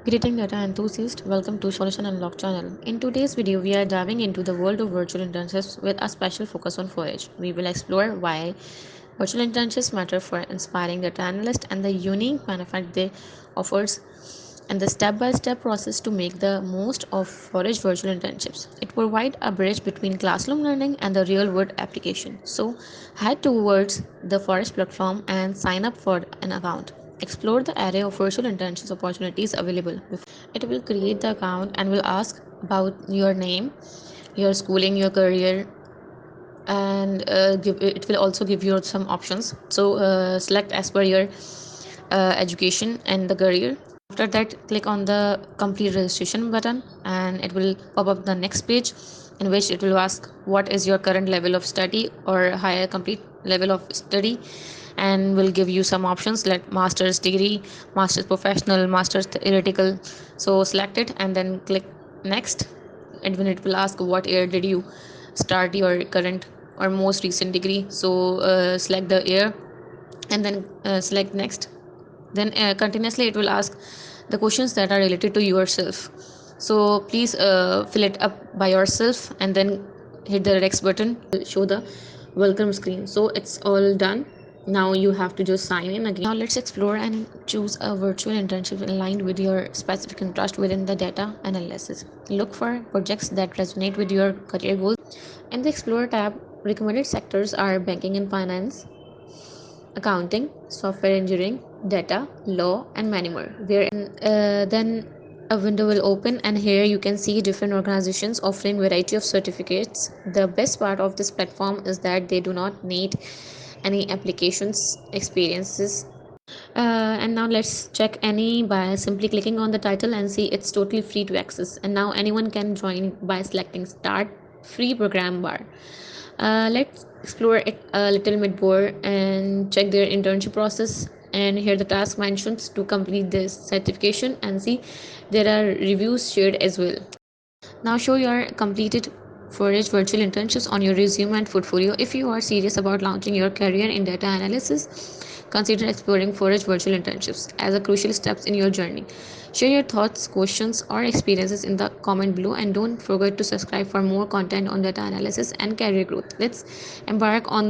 Greeting data enthusiasts, welcome to Solution Unlock channel. In today's video, we are diving into the world of virtual internships with a special focus on Forage. We will explore why virtual internships matter for inspiring data analysts and the unique benefit they offers and the step-by-step process to make the most of Forage virtual internships. It provides a bridge between classroom learning and the real-world application. So head towards the Forage platform and sign up for an account. Explore the array of virtual internships opportunities available. It will create the account and will ask about your name, your schooling, your career, and it will also give you some options. So select as per your education and the career. After that, click on the complete registration button and it will pop up the next page in which it will ask what is your current level of study or higher complete level of study, and will give you some options like master's degree, master's professional, master's theoretical. So select it and then click next, and when it will ask what year did you start your current or most recent degree. So select the year and then select next. Then continuously it will ask the questions that are related to yourself. So please fill it up by yourself and then hit the next button. Show the welcome screen. So it's all done. Now you have to just sign in again. Now let's explore and choose a virtual internship aligned with your specific interest within the data analysis. Look for projects that resonate with your career goals. In the explore tab, recommended sectors are banking and finance, accounting, software engineering, data, law, and many more. Then a window will open, and here you can see different organizations offering variety of certificates. The best part of this platform is that they do not need any applications experiences. And now let's check any by simply clicking on the title and see it's totally free to access. And now anyone can join by selecting Start Free Program bar. Let's explore it a little bit more and check their internship process. And here the task mentions to complete this certification, and see there are reviews shared as well. Now show your completed Forage virtual internships on your resume and portfolio. If you are serious about launching your career in data analysis, consider exploring Forage virtual internships as a crucial steps in your journey. Share your thoughts, questions, or experiences in the comment below, and don't forget to subscribe for more content on data analysis and career growth. Let's embark on